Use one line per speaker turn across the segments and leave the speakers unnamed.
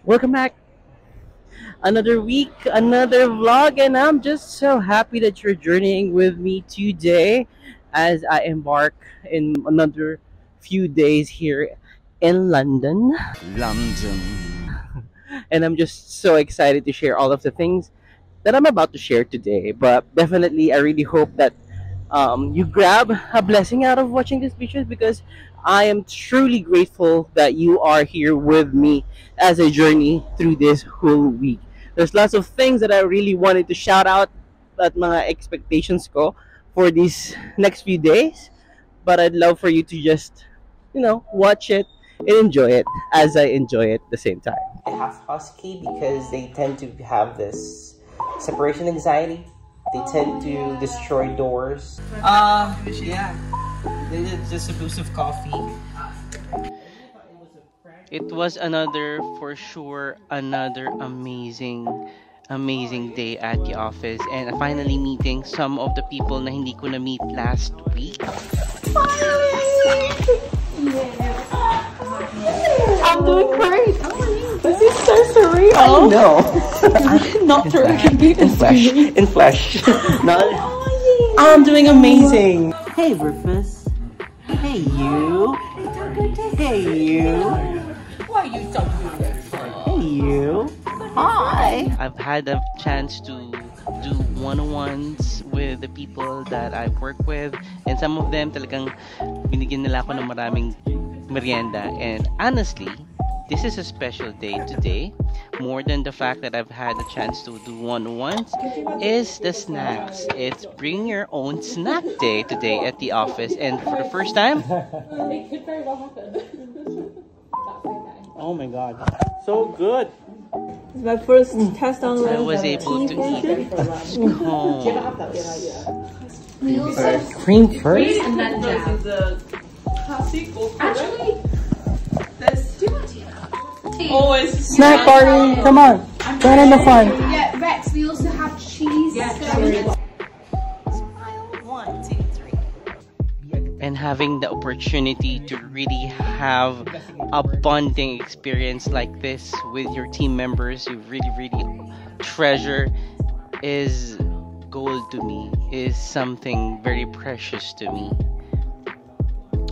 Welcome back. Another week, another vlog, and I'm just so happy that you're journeying with me today as I embark in another few days here in London. London. And I'm just so excited to share all of the things that I'm about to share today. But definitely, I really hope that you grab a blessing out of watching these pictures because I am truly grateful that you are here with me as I journey through this whole week. There's lots of things that I really wanted to shout out at mga expectations ko for these next few days, but I'd love for you to just, watch it and enjoy it as I enjoy it at the same time. I have husky because they tend to have this separation anxiety. They tend to destroy doors. Yeah. They did just a boost of coffee. It was another, for sure, another amazing day at the office, and finally meeting some of the people na hindi ko na meet last week. Finally! I'm doing great. This is so surreal. I know. Not through a computer screen. In flesh. Not. I'm doing amazing. Hey, Rufus. Hey, you. Hey, you. Why are you so beautiful? Hey, you. Hi. I've had a chance to do one-on-ones with the people that I work with, and some of them talagang binigyan nila ako ng maraming merienda. And honestly, this is a special day today. More than the fact that I've had a chance to do one-on-ones is the snacks. It's bring your own snack day today at the office, and for the first time, oh my god, so good.
It's my first test on
I was able to eat scones. Cream first?
and then jam. Actually,
Always
Snack party, come on, join in the fun.
Yeah, Rex, we also have cheese.
And having the opportunity to really have a bonding experience like this with your team members you really treasure is gold to me, is something very precious to me.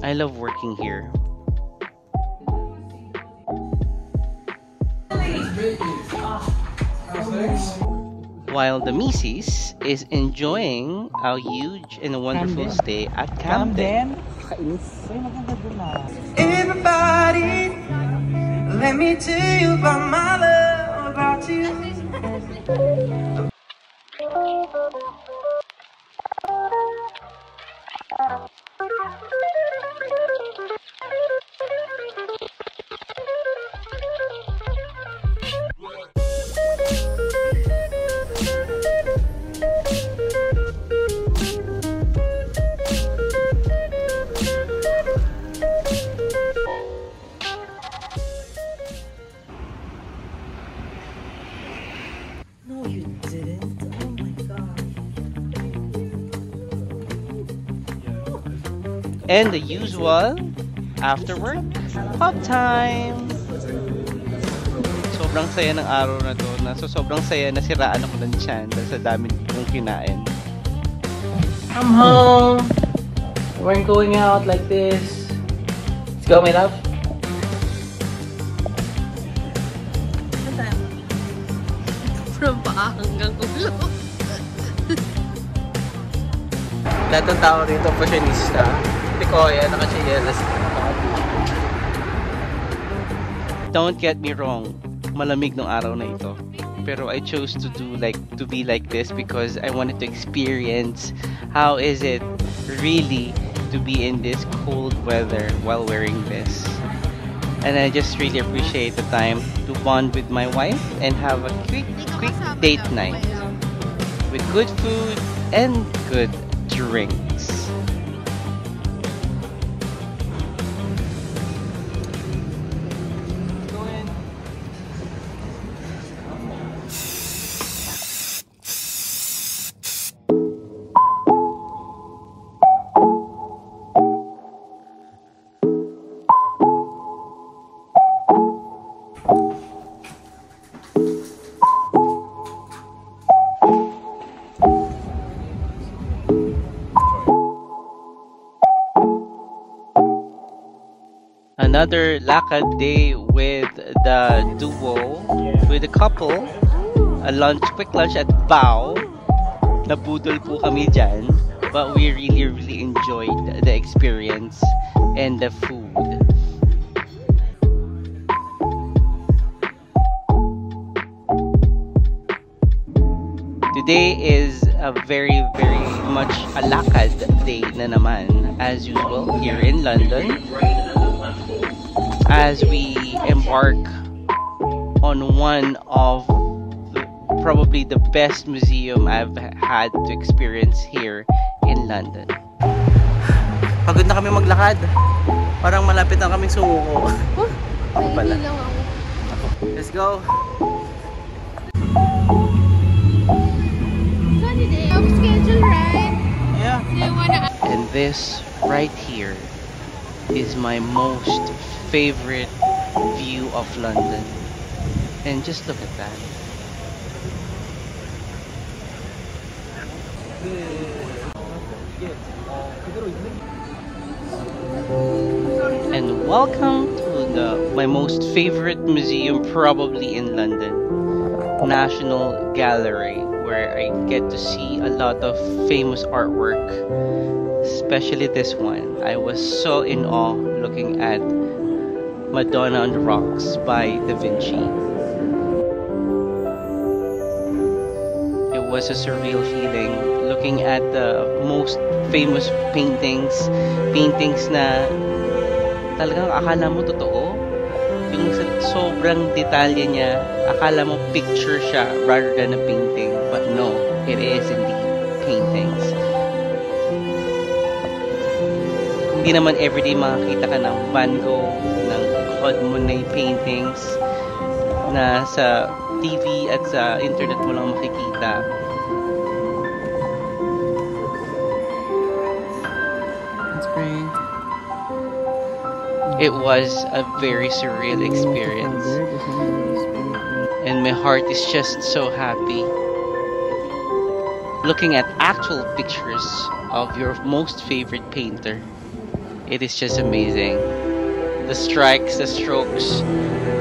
I love working here. While the Misses is enjoying a huge and wonderful stay at Camden.
Everybody, let me tell you about my love, about you.
No, you didn't. Oh my god.
And the usual after work pop time. Sobrang saya ng araw na to. Sobrang saya na siraan ako ng tiyan dahil sa dami kong kinain. I'm home. We're going out like this. Let's go, my love.
From paa hanggang ulo.
Lahat ng tao rito fashionista. Hindi ko yan, naka-chinelas. Don't get me wrong, malamig ng araw na ito. Pero I chose to be like this because I wanted to experience how is it really to be in this cold weather while wearing this. And I just really appreciate the time to bond with my wife and have a quick date night with good food and good drinks. Another lakad day with the duo, with the couple. A lunch, quick lunch at Bao. Nabudol po kami dyan. But we really enjoyed the experience and the food. Today is a very much a lakad day na naman, as usual, here in London. As we embark on one of probably the best museum I've had to experience here in London. Pagod na kami maglakad. Parang malapit na kaming sumuko.
Pala. Lang ako.
Let's go.
Sunny day. Schedule, right?
Yeah.
Do you wanna...
And this right here is my most favorite view of London. And just look at that. And welcome to my most favorite museum probably in London, National Gallery, where I get to see a lot of famous artwork, especially this one. I was so in awe looking at Madonna on the Rocks by Da Vinci. It was a surreal feeling looking at the most famous paintings na talagang akala mo totoo. Yung sobrang detalye niya, akala mo picture siya rather than a painting. But no, it is indeed paintings. Hindi naman everyday makakita ka ng Van Gogh, ng Claude Monet paintings na sa TV at sa internet mo lang makikita. That's great. It was a very surreal experience. And my heart is just so happy. Looking at actual pictures of your most favorite painter. It is just amazing. The strikes, the strokes,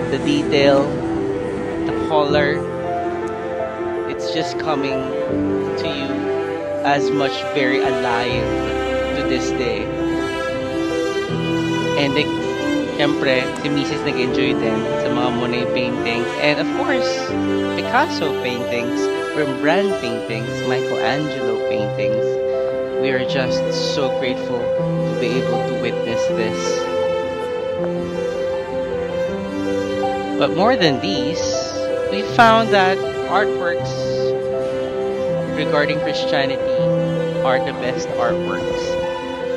the detail, the color. It's just coming to you as much very alive to this day. And siyempre, si Mrs. nag-enjoy din sa mga Monet paintings. And of course, Picasso paintings, Rembrandt paintings, Michelangelo paintings. We are just so grateful to be able to witness this. But more than these, we found that artworks regarding Christianity are the best artworks.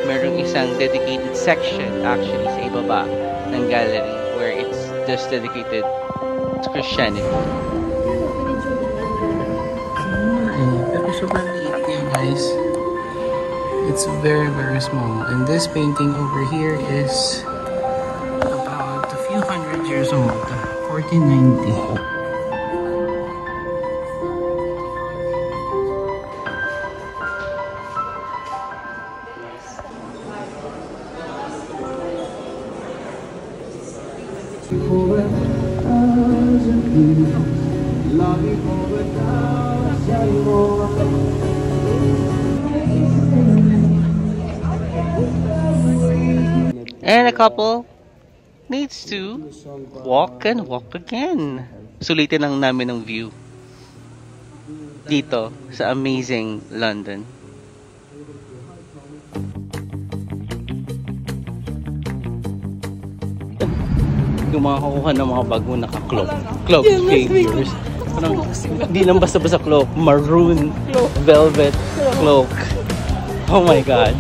Merong isang dedicated section actually sa ibaba ng gallery where it's just dedicated to Christianity.
Pero sobrang liit niya, guys. It's very small. And this painting over here is about a few hundred years old. 1490.
And a couple needs to walk and walk again. Sulitin lang namin ang view dito sa amazing London. Yung mga kukuha ng mga bago naka-cloak. Cloak figures. Parang, hindi lang basta-basta cloak. Maroon velvet cloak. Oh my God.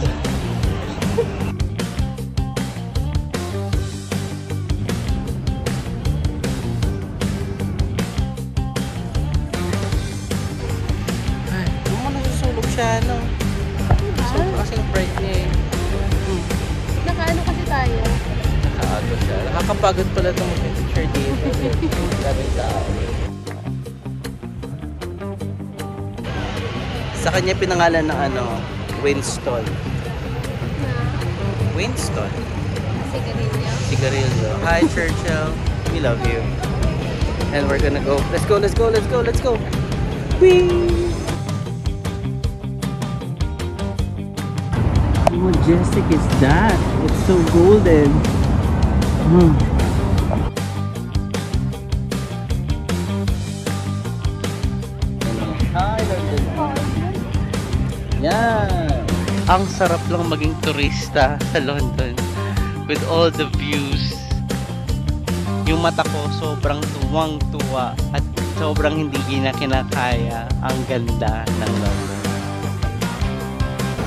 Siya, no? So, kasing bright niya eh.
Nakaano kasi tayo?
Nakaano siya. Nakakapagod pala itong picture dito. Daming tao. Sa kanya pinangalan ng ano, Winston. Winston.
Sigarilyo.
Sigarillo. Hi, Churchill. We love you. And we're gonna go. Let's go, let's go, let's go, let's go. Whee! How majestic is that? It's so golden. Hi, London. Yeah. Ang sarap lang maging turista sa London with all the views. Yung mata ko sobrang tuwang-tuwa at sobrang hindi na kinakaya ang ganda ng London.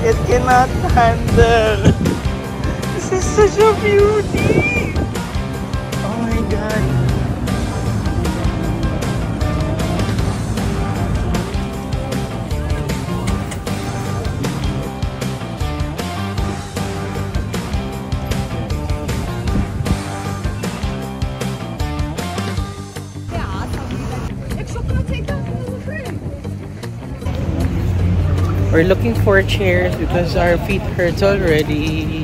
It cannot handle. This is such a beauty. Oh my God. We're looking for chairs because our feet hurts already.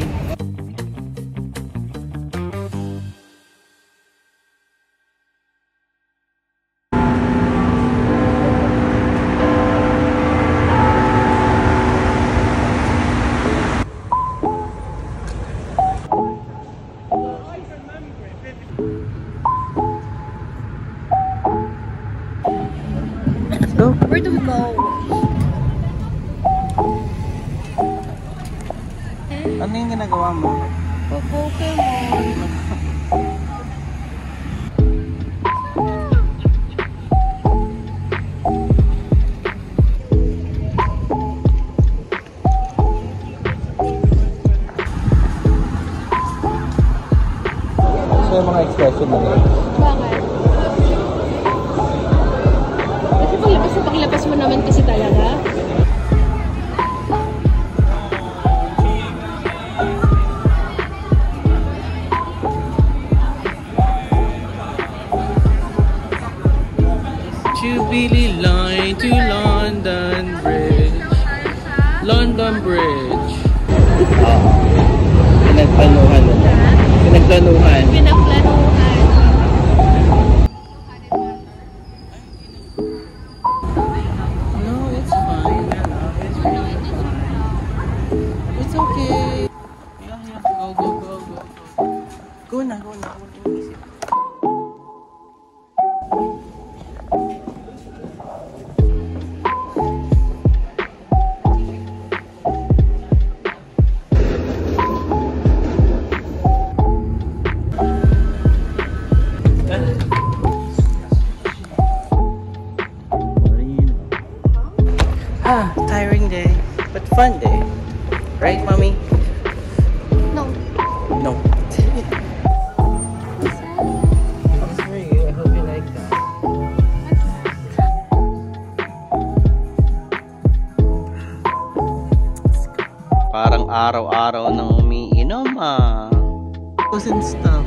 Let's go.
Where do we go?
Ano yung ginagawa mo?
Pokemon.
So yung mga expression na rin.
Bakit? Kasi paglabas mo naman kasi talaga.
Jubilee line to London Bridge. London Bridge.
Pinagplanuhan na. Pinagplanuhan.
Pinaplanuhan.
No, it's fine. It's really fine. It's okay. Yeah. Go. Go na. Inisip.
Tiring day, but fun day. Right, Mommy?
No.
No. That's for you. I hope you like that. Parang araw-araw nang umiinom ah. And stuff.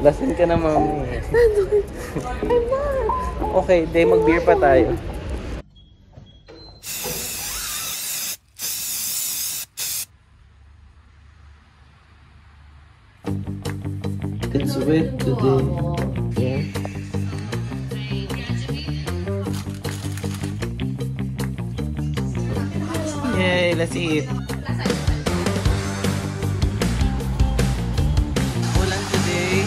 Lasing ka na, Mommy. Okay, day mag-beer pa tayo. It's wet today. Yeah. Yay, let's eat. Ulan today.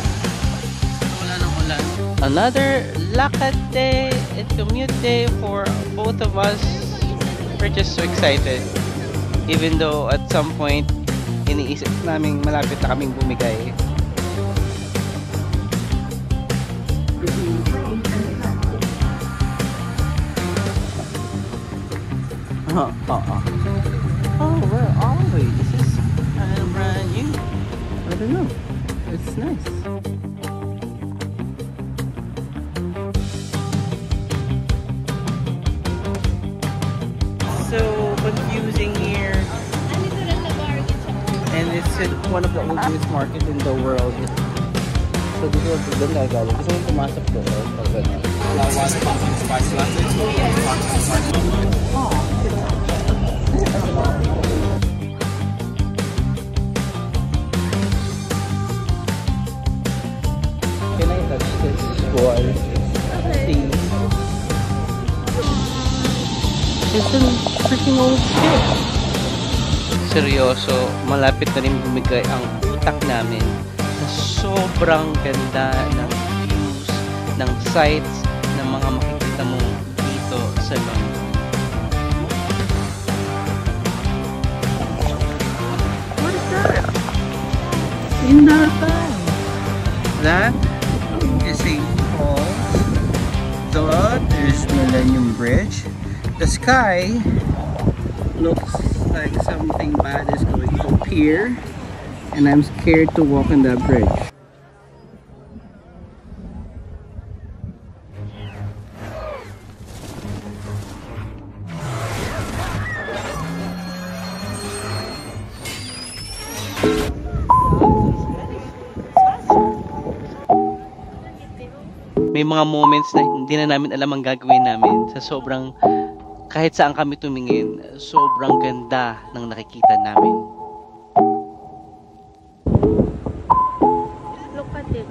Wala ng ulan. Another lakad day and commute day for both of us. We're just so excited. Even though at some point, iniisip namin malapit na kaming bumigay. Oh, where are we? This is kind of brand new. I don't know. It's nice. So confusing here. And it's one of the oldest markets in the world. So dito doon gagawin. Gusto mong pumasok doon. Pag gano'n. freaking old ship. Seryoso, malapit na rin bumigay ang utak namin sa sobrang ganda ng views, ng sights, ng mga makikita mo dito sa London. What is that? Inatan! That is St. Paul's. There's Millennium Bridge. The sky looks like something bad is going to appear, and I'm scared to walk on that bridge. May mga moments na hindi na namin alam ang gagawin namin sa sobrang, kahit saan kami tumingin, sobrang ganda ng nakikita namin.
Look at it.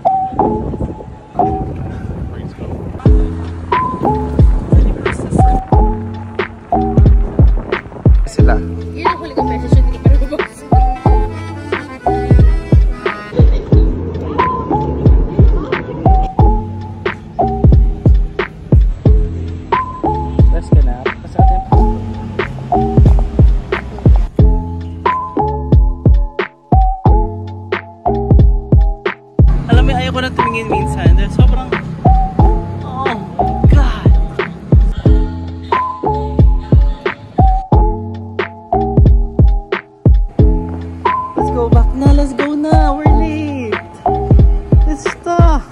Sila.
Yun ang huli kong message, hindi pa nababas.
Best ka na. Basta natin. Alam mo, ayaw ko na tumingin minsan. Dahil sobrang... Oh my God! Let's go back na. Let's go na. We're late. Let's stop.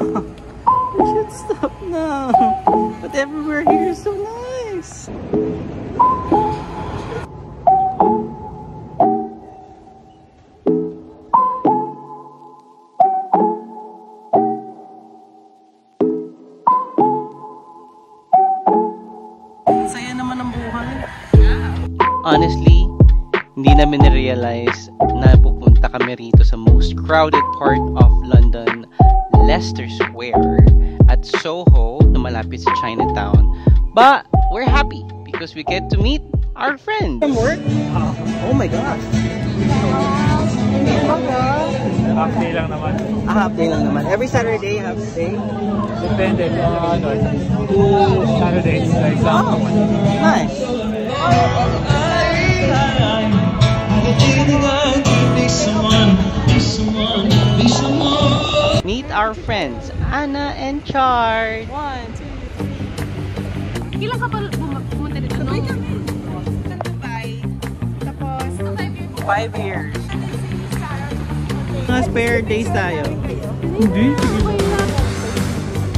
We should stop now. But everywhere here is so nice. Saya naman ang buhay. Honestly, hindi namin na-realize na pupunta kami rito sa most crowded part of London, Leicester Square, at Soho, na malapit sa Chinatown. But we're happy because we get to meet our friends. From work? Oh my gosh.
Half day lang naman.
Half day lang naman. Every Saturday, half day.
Depende kung Saturdays. Like
Oh, nice. Meet our friends, Anna and Chard.
1, 2, 3. Ilan ka pa pumunta dito? Sabay kami. Tapos,
5 years. Mga spare days tayo. Hindi.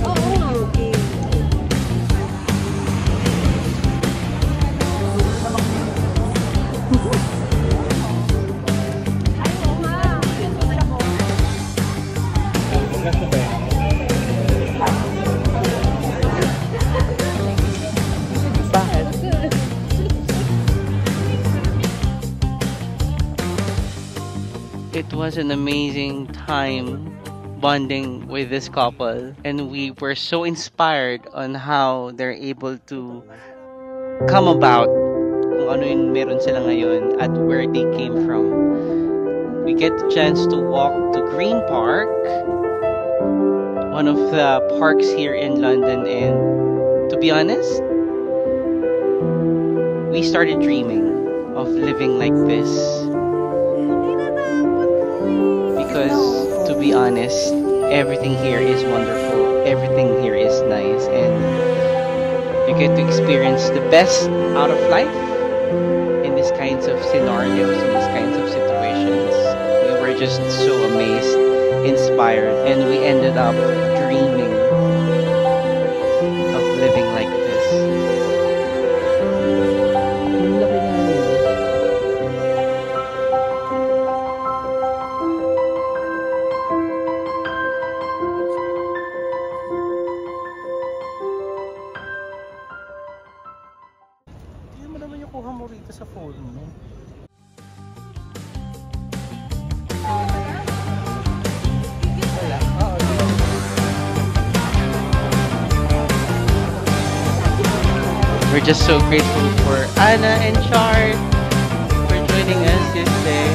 Oo, okay.
Bakit? It was an amazing time bonding with this couple, and we were so inspired on how they're able to come about kung ano yung meron sila ngayon at where they came from. We get the chance to walk to Green Park, one of the parks here in London, and to be honest, we started dreaming of living like this. Because, to be honest, everything here is wonderful, everything here is nice, and you get to experience the best out of life in these kinds of scenarios, in these kinds of situations. We were just so amazed, inspired, and we ended up dreaming of living like this. Kuha mo rito sa phone mo. Wala. Oo. We're just so grateful for Anna and Char for joining us today.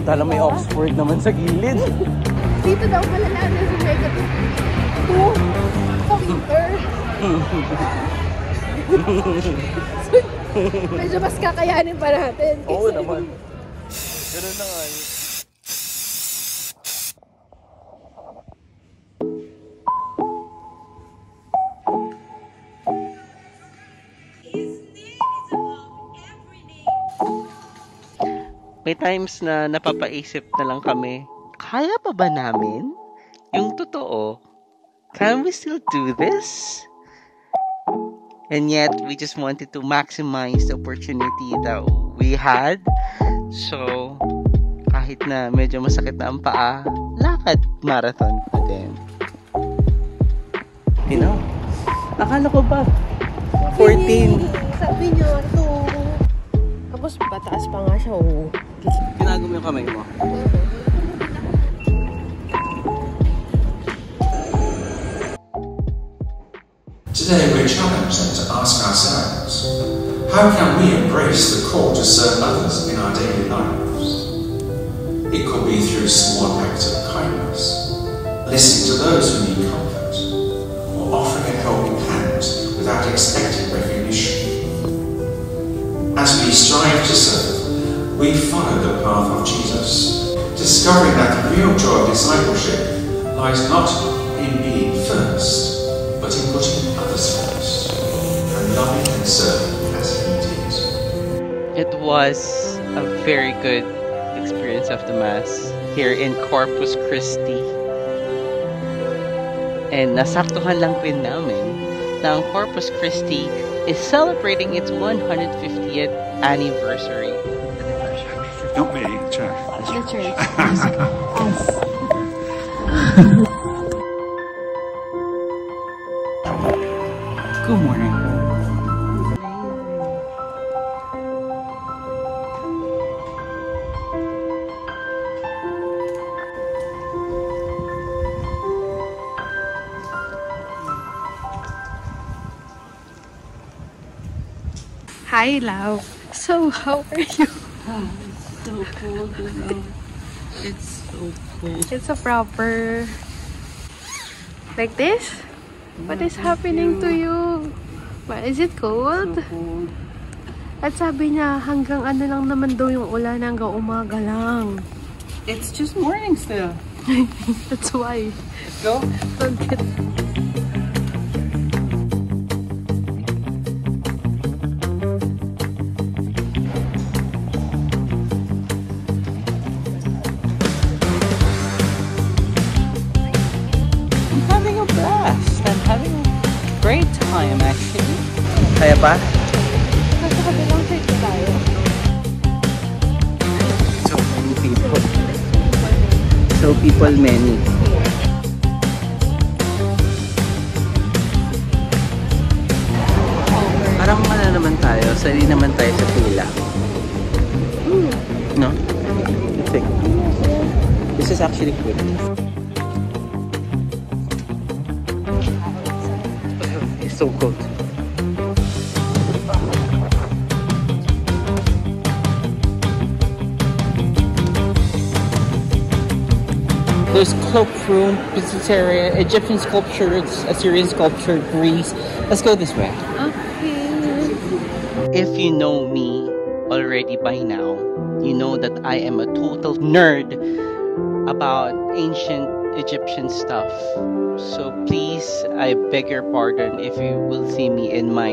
Tala may Oxford naman sa gilid.
Dito daw pala natin si Mega 2 sa winter. Medyo mas kakayanin pa natin.
Oo naman. Ganun na nga. May times na napapaisip na lang kami, kaya pa ba namin? Yung totoo, can we still do this? And yet, we just wanted to maximize the opportunity that we had. So, kahit na medyo masakit na ang paa, lakad marathon pa din. You know, akala ko ba? 14.
Sabi niyo, ito. Tapos pataas pa nga siya, oh.
Tinago mo yung kamay mo.
Today we're challenged then to ask ourselves, how can we embrace the call to serve others in our daily lives? It could be through small acts of kindness, listening to those who need comfort, or offering a helping hand without expecting recognition. As we strive to serve, we follow the path of Jesus, discovering that the real joy of discipleship lies not in being first, but in putting others first, and loving and serving as He did.
It was a very good experience of the Mass here in Corpus Christi. And nasaktuhan lang din namin na ang Corpus Christi is celebrating its 150th anniversary.
Not me, church.
The church.
Good morning.
Hi, love. So, how are you?
So cold, you know. It's so cold.
It's a proper... Like this? What is happening to you? What, is it cold?
So cold.
At sabi niya, hanggang ano lang naman daw yung ulan, hanggang umaga lang.
It's just morning still.
That's why.
Let's go.
Don't get...
I'm having a blast. I'm having a great time actually. Kaya pa?
Nasa kabilang side na tayo.
So many people. So people many. Parang wala naman tayo. Sali naman tayo sa pila. No? I think. This is actually good. It's so cold. There's cloakroom, Pizzeria, Egyptian sculptures, Assyrian sculpture, Greece. Let's go this way.
Okay.
If you know me already by now, you know that I am a total nerd about ancient Egyptian stuff. So please, I beg your pardon if you will see me in my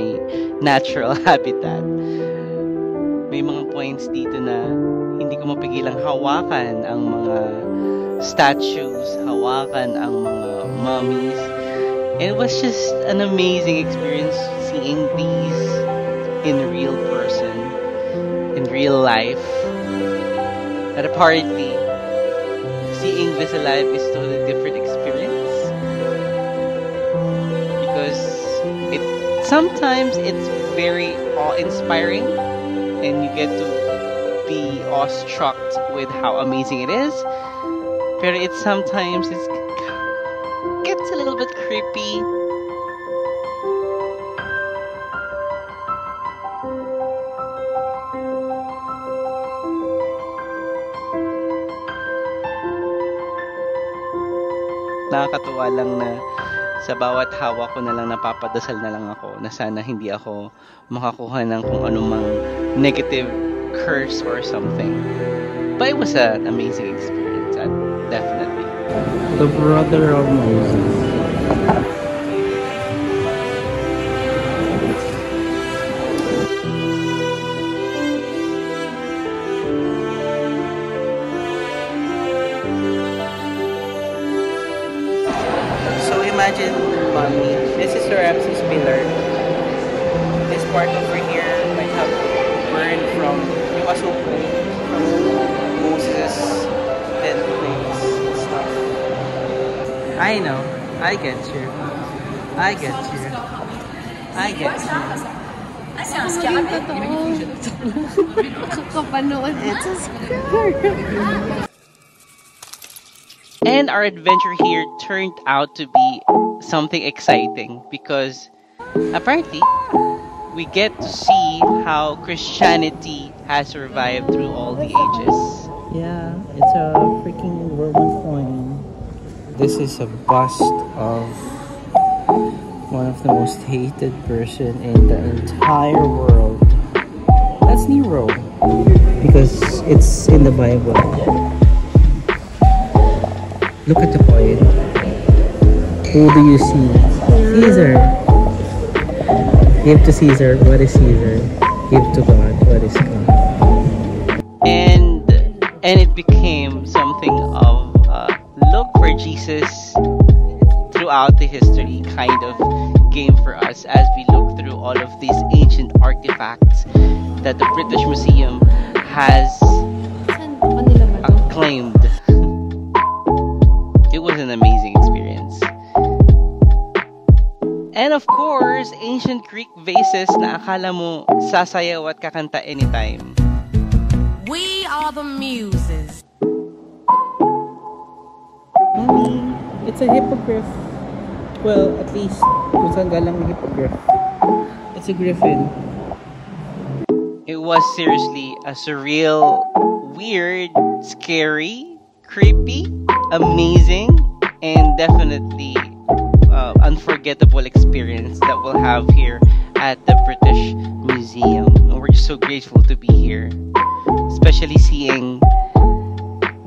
natural habitat. May mga points dito na hindi ko mapigilang hawakan ang mga statues, hawakan ang mga mummies. And it was just an amazing experience seeing these in real person, in real life. But apparently, seeing this alive is totally different experience. sometimes it's very awe-inspiring and you get to be awestruck with how amazing it is. But it gets a little bit creepy. Nakakatuwa lang na sa bawat hawak ko na lang napapadasal na lang ako na sana hindi ako makakuha ng kung anumang negative curse or something. But it was an amazing experience, definitely.
The brother of Moses.
So imagine, mommy, this is the Ramses pillar. This part over here might have burned from yung asuko from Moses' dead place and stuff. I know. I get you. I get you. I get you.
It's a scary.
And our adventure here turned out to be something exciting because apparently we get to see how Christianity has survived through all the ages.
Yeah, it's a freaking Roman coin. This is a bust of one of the most hated person in the entire world. That's Nero. Because it's in the Bible. Look at the coin. Who do you see? Caesar. Give to Caesar what is Caesar. Give to God what is God.
And it became something of look for Jesus throughout the history kind of game for us as we look through all of these ancient artifacts that the British Museum has acclaimed. It was an amazing experience. And of course, ancient Greek vases na akala mo sasayaw at kakanta anytime.
We are the muses.
Mommy, it's a hippogriff. Well, at least kung saan galang hippogriff. It's a griffin.
It was seriously a surreal, weird, scary, creepy, amazing, and definitely unforgettable experience that we'll have here at the British Museum. And we're just so grateful to be here, especially seeing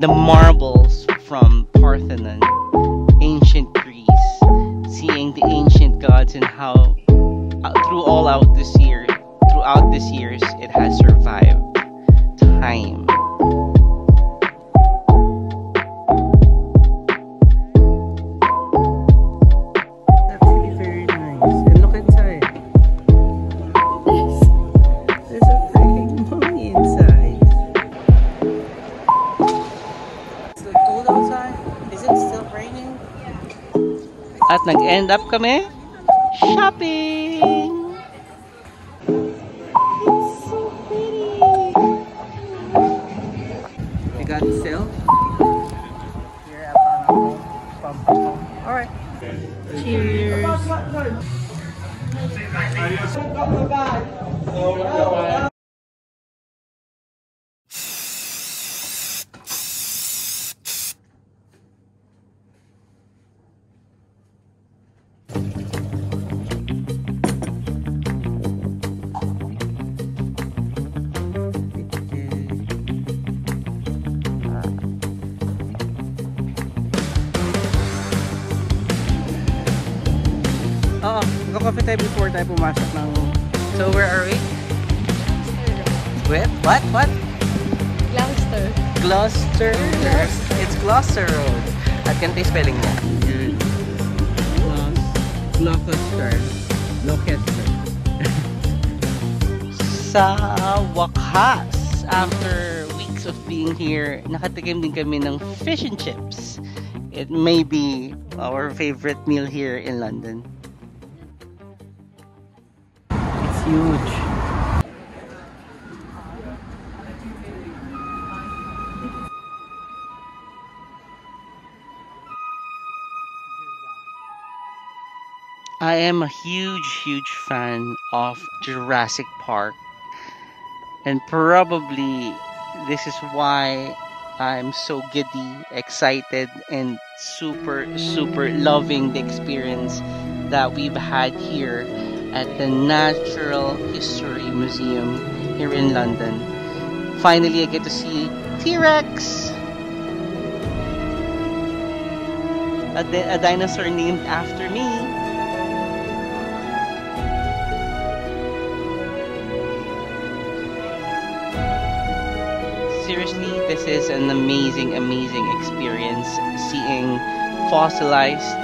the marbles from Parthenon, ancient Greece, seeing the ancient gods and how throughout this years it has survived time. At nag-end up kami shopping! It's so pretty! We got silk here at Panamo. Alright. Cheers! Oo, nagka-coffee tayo before tayo pumasok ng... So, where are we? Where? What?
Gloucester.
Gloucester? It's Gloucester Road. At ganito yung spelling niya. Gloucester. Gloucester. Sa wakas, after weeks of being here, nakatikim din kami ng fish and chips. It may be our favorite meal here in London. huge. I am a huge fan of Jurassic Park, and probably this is why I'm so giddy, excited, and super loving the experience that we've had here at the Natural History Museum here in London. Finally, I get to see T-Rex! A dinosaur named after me. Seriously, this is an amazing experience seeing fossilized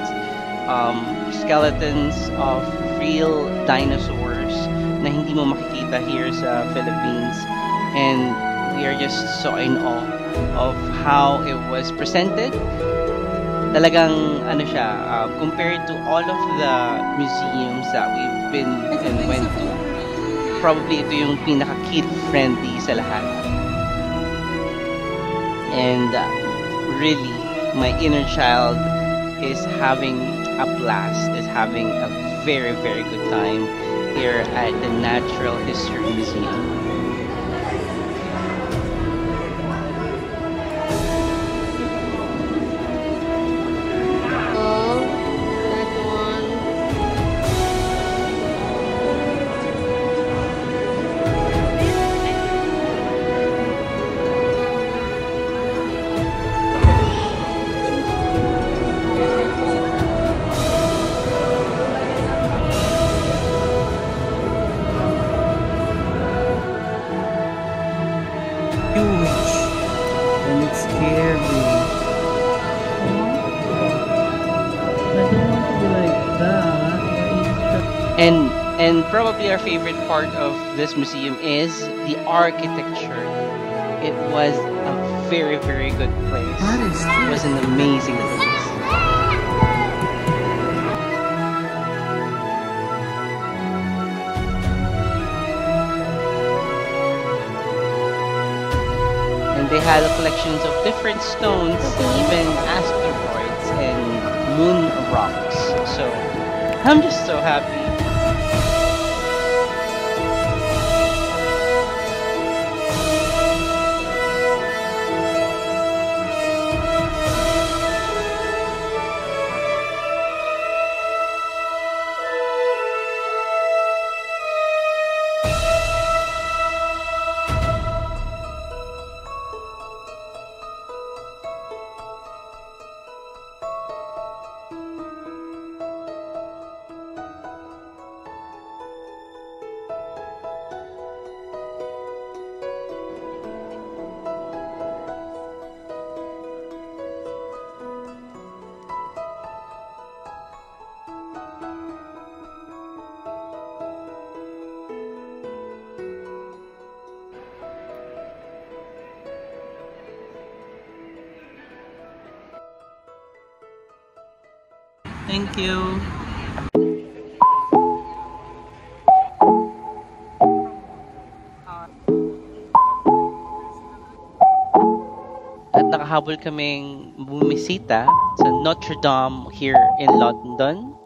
skeletons of real dinosaurs na hindi mo makikita here sa Philippines, and we are just so in awe of how it was presented. Talagang ano siya, compared to all of the museums that we've been and went to, probably ito yung pinaka kid friendly sa lahat. And really, my inner child is having a blast, is having a very good time here at the Natural History Museum. And it's scary. I don't want to be like that. And probably our favorite part of this museum is the architecture. It was a very good place. It was an amazing place. They had collections of different stones, even asteroids and moon rocks. So I'm just so happy. Thank you. At nakahabol kaming bumisita sa Notre Dame here in London,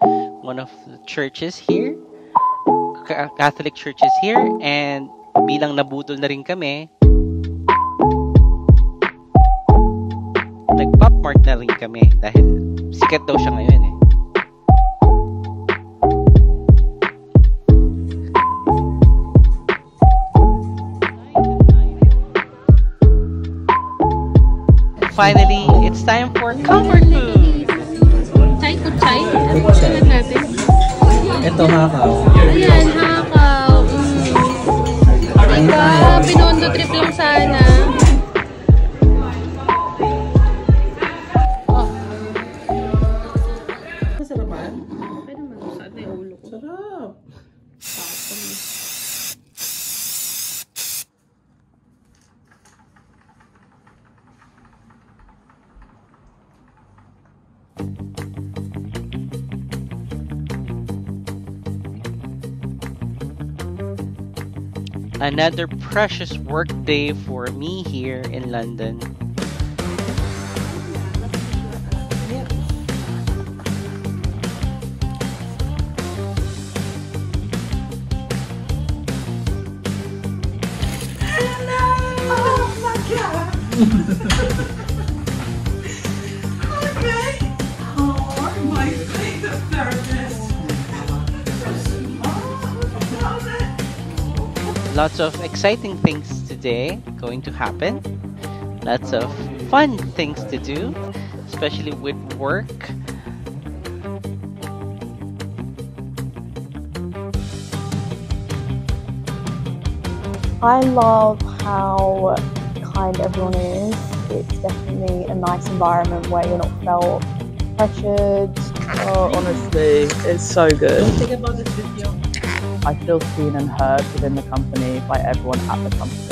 one of the churches here, Catholic churches here, and bilang nabudol na rin kami, nag-popmark na rin kami dahil sikat daw siya ngayon eh. Finally, it's time for comfort food!
Chai ko chai? Ano susunod natin?
Ito hakaw.
Ayan, hakaw. Diba? Binondo trip lang sana.
Masarapan?
Okay naman. Saan na yung ulo ko?
Sarap.
Another precious work day for me here in London.
Oh my god! Okay. Oh, my favorite therapist.
Lots of exciting things today going to happen. Lots of fun things to do, especially with work.
I love how kind everyone is. It's definitely a nice environment where you're not felt pressured.
Oh, honestly, it's so good. I feel seen and heard within the company by everyone at the company.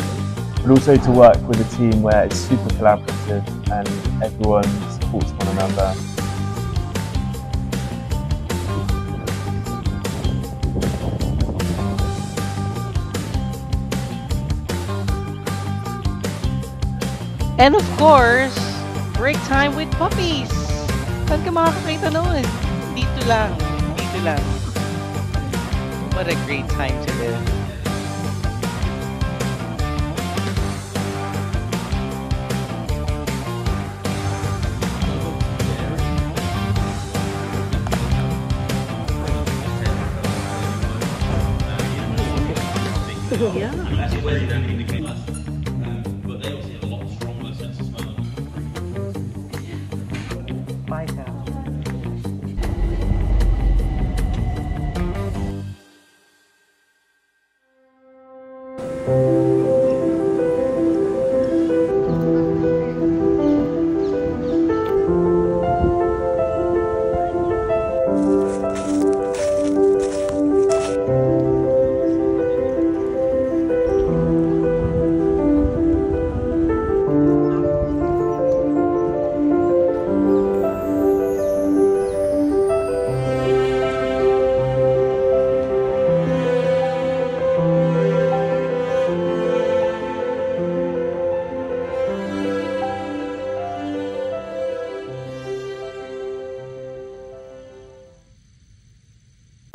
But also to work with a team where it's super collaborative and everyone supports one another.
And of course, break time with puppies. Saan ka makakakita noon? Dito lang. Dito lang. What a great time to live.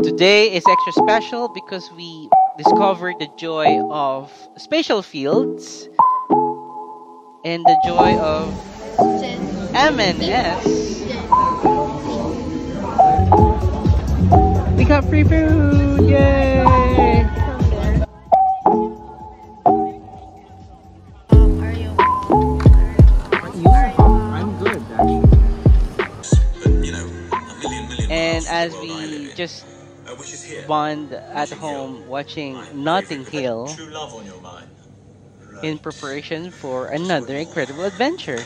Today is extra special because we discovered the joy of spatial fields and the joy of M&S. We got free food! Yay!
I'm good, actually.
And as we just bond at home watching Notting Hill in preparation for another incredible adventure.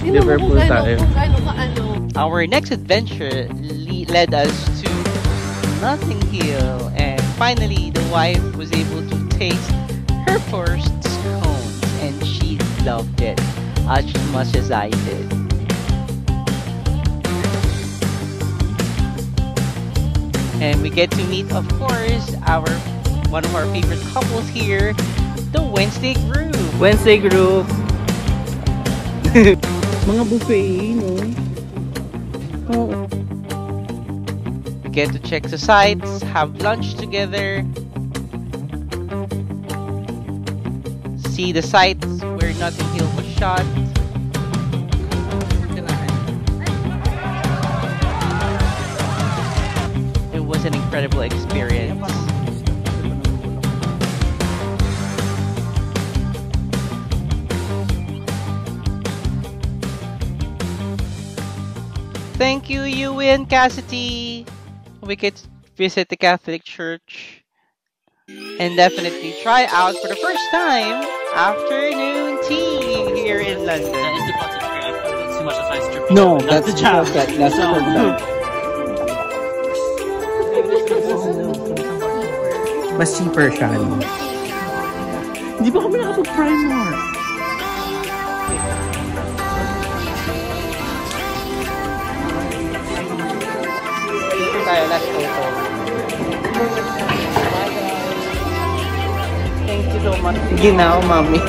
Liverpool tayo.
Our next adventure led us to Notting Hill, and finally the wife was able to taste her first scones, and she loved it as much as I did. And we get to meet, of course, one of our favorite couples here, the Wednesday Group.
Wednesday Group. Mga buffet, no? Oh.
We get to check the sites, have lunch together, see the sites where Notting Hill was shot. It was an incredible experience. Thank you, Yui and Cassidy. We get to visit the Catholic Church and definitely try out for the first time afternoon tea here in London.
No, that's the job. That's the Mas cheaper siya. No? Hindi ba kami nakapag-Primark?
Dito tayo, last photo. Thank you so much. Sige na, mami.